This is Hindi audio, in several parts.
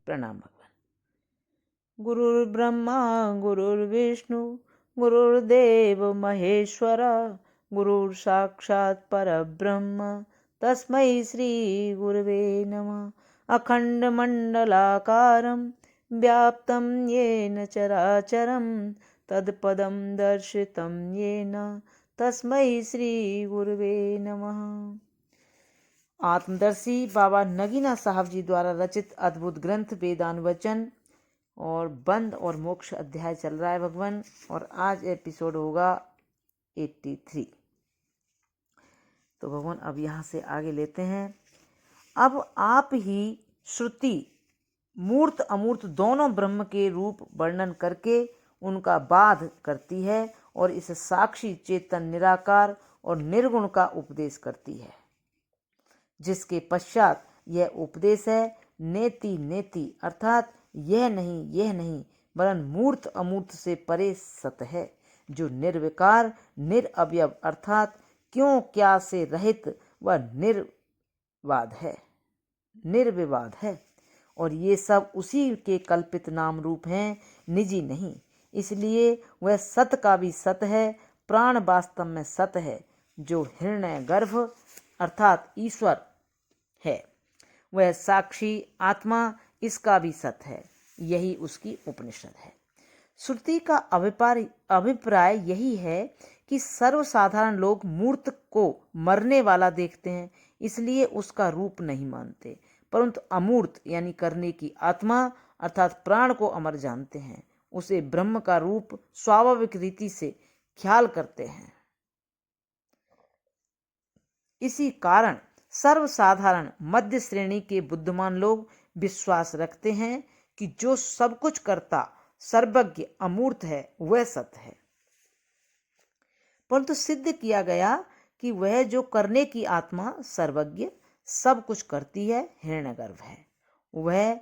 प्रणाम भगवान। गुरुर्ब्रह्मा गुरुर्विष्णु गुरुर्देव महेश्वर गुरुर् साक्षात् परब्रह्म तस्मै श्री गुरवे नमः। अखण्डमण्डलाकारं व्याप्तं येन चराचरं तत्पदं दर्शितं येन तस्मै श्री गुरवे नमः। आत्मदर्शी बाबा नगीना साहब जी द्वारा रचित अद्भुत ग्रंथ वेदानुवचन और बंध और मोक्ष अध्याय चल रहा है भगवान, और आज एपिसोड होगा 83। तो भगवान अब यहाँ से आगे लेते हैं। अब आप ही श्रुति मूर्त अमूर्त दोनों ब्रह्म के रूप वर्णन करके उनका बाध करती है और इस साक्षी चेतन निराकार और निर्गुण का उपदेश करती है, जिसके पश्चात यह उपदेश है नेति नेति, अर्थात यह नहीं वरन मूर्त अमूर्त से परे सत है, जो निर्विकार निरअवयव अर्थात क्यों क्या से रहित व निर्विवाद है। और ये सब उसी के कल्पित नाम रूप हैं, निजी नहीं। इसलिए वह सत का भी सत है, प्राण वास्तव में सत है, जो हिरण्य गर्भ अर्थात ईश्वर है। वह साक्षी आत्मा इसका भी सत है, यही उसकी उपनिषद है। श्रुति का अभिप्राय यही है कि सर्वसाधारण लोग मूर्त को मरने वाला देखते हैं, इसलिए उसका रूप नहीं मानते, परंतु अमूर्त यानी करने की आत्मा अर्थात प्राण को अमर जानते हैं। उसे ब्रह्म का रूप स्वाभाविक रीति से ख्याल करते हैं। इसी कारण सर्वसाधारण मध्य श्रेणी के बुद्धिमान लोग विश्वास रखते हैं कि जो सब कुछ करता सर्वज्ञ अमूर्त है वह सत्य है, परंतु सिद्ध किया गया कि वह जो करने की आत्मा सर्वज्ञ सब कुछ करती है हिरण्यगर्भ है। वह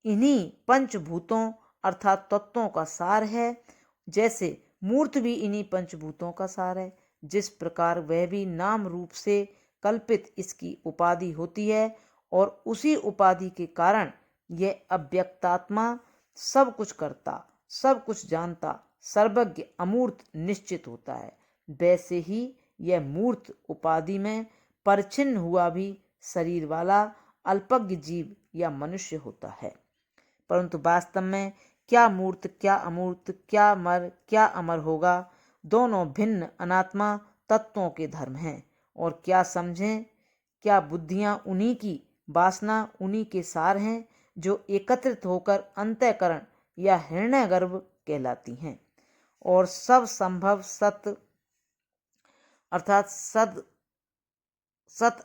इन्हीं पंचभूतों अर्थात तत्वों का सार है, जैसे मूर्त भी इन्हीं पंचभूतों का सार है। जिस प्रकार वह भी नाम रूप से कल्पित इसकी उपाधि होती है, और उसी उपाधि के कारण यह अव्यक्तात्मा सब कुछ करता सब कुछ जानता सर्वज्ञ अमूर्त निश्चित होता है, वैसे ही यह मूर्त उपाधि में परिच्छिन्न हुआ भी शरीर वाला अल्पज्ञ जीव या मनुष्य होता है। परंतु वास्तव में क्या मूर्त क्या अमूर्त, क्या मर क्या अमर होगा, दोनों भिन्न अनात्मा तत्वों के धर्म हैं। और क्या समझें, क्या बुद्धियां उन्हीं की, वासना उन्हीं के सार हैं, जो एकत्रित होकर अंतःकरण या हिरण्यगर्भ कहलाती हैं। और सब संभव सत अर्थात सत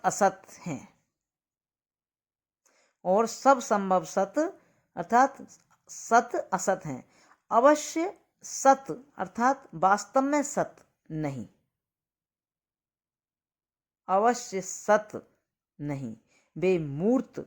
असत हैं। और सब संभव सत अर्थात सत असत हैं। अवश्य सत अर्थात वास्तव में सत नहीं, अवश्य सत नहीं। वे मूर्त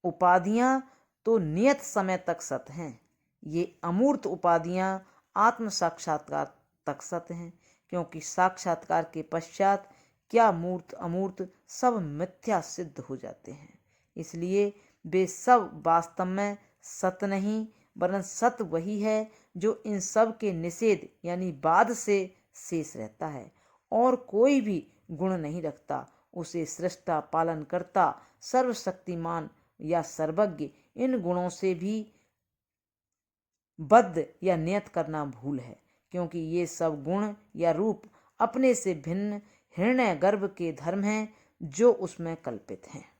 उपाधियां तो नियत समय तक सत हैं, ये अमूर्त उपाधियां आत्म साक्षात्कार तक सत हैं, क्योंकि साक्षात्कार के पश्चात क्या मूर्त अमूर्त सब मिथ्या सिद्ध हो जाते हैं। इसलिए वे सब वास्तव में सत नहीं, वरन सत वही है जो इन सब के निषेध यानी बाध से शेष रहता है, और कोई भी गुण नहीं रखता। उसे सृष्टा पालन करता सर्वशक्तिमान या सर्वज्ञ इन गुणों से भी बद्ध या नियत करना भूल है, क्योंकि ये सब गुण या रूप अपने से भिन्न हिरण्य गर्भ के धर्म हैं, जो उसमें कल्पित हैं।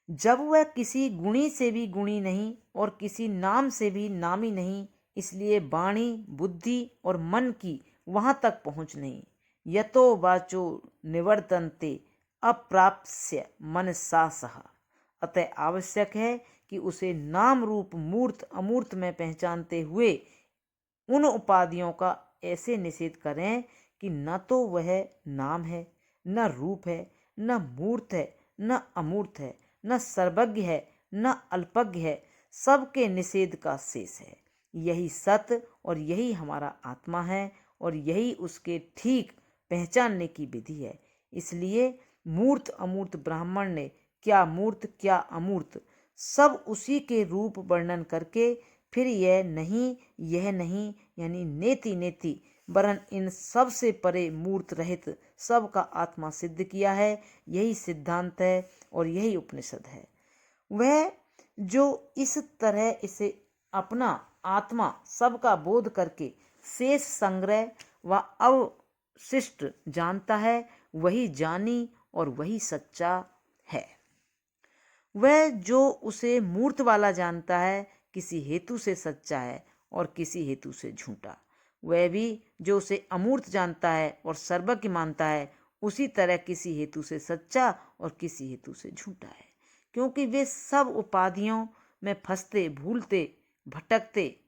जब वह किसी गुणी से भी गुणी नहीं और किसी नाम से भी नामी नहीं, इसलिए वाणी बुद्धि और मन की वहां तक पहुंच नहीं। यतो वाचो निवर्तन्ते अप्राप्स्य मनसा सह। अतः आवश्यक है कि उसे नाम रूप मूर्त अमूर्त में पहचानते हुए उन उपाधियों का ऐसे निषेध करें कि न तो वह नाम है, न रूप है, न मूर्त है, न अमूर्त है, न सर्वज्ञ है, न अल्पज्ञ है, सबके निषेध का शेष है। यही सत्य और यही हमारा आत्मा है, और यही उसके ठीक पहचानने की विधि है। इसलिए मूर्त अमूर्त ब्राह्मण ने क्या मूर्त क्या अमूर्त, सब उसी के रूप वर्णन करके फिर यह नहीं यह नहीं यानी नेति नेति वरन इन सब से परे मूर्त रहित सब का आत्मा सिद्ध किया है। यही सिद्धांत है और यही उपनिषद है। वह जो इस तरह इसे अपना आत्मा सबका बोध करके शेष संग्रह व अवशिष्ट जानता है, वही जानी और वही सच्चा है। वह जो उसे मूर्त वाला जानता है, किसी हेतु से सच्चा है और किसी हेतु से झूठा। वह भी जो उसे अमूर्त जानता है और सर्वज्ञ मानता है, उसी तरह किसी हेतु से सच्चा और किसी हेतु से झूठा है। क्योंकि वे सब उपाधियों में फंसते भूलते भटकते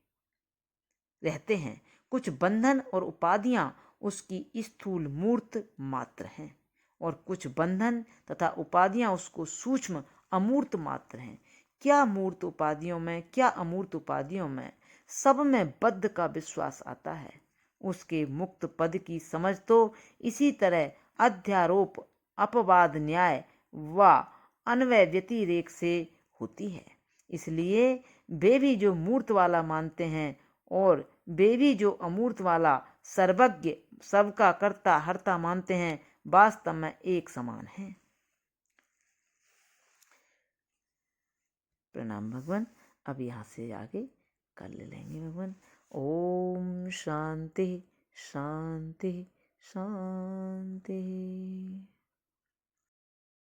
रहते हैं। कुछ बंधन और उपाधियां उसकी स्थूल मूर्त मात्र हैं और कुछ बंधन तथा उपाधियां उसको सूक्ष्म अमूर्त मात्र हैं। क्या मूर्त उपाधियों में क्या अमूर्त उपाधियों में सब में बद्ध का विश्वास आता है। उसके मुक्त पद की समझ तो इसी तरह अध्यारोप अपवाद न्याय व अन्वय व्यतिरेक से होती है। इसलिए वे भी जो मूर्त वाला मानते हैं और वे भी जो अमूर्त वाला सर्वज्ञ सबका कर्ता हर्ता मानते हैं, वास्तव में एक समान हैं। प्रणाम भगवान। अब यहाँ से आगे कर ले लेंगे भगवान। ओम शांति शांति शांति।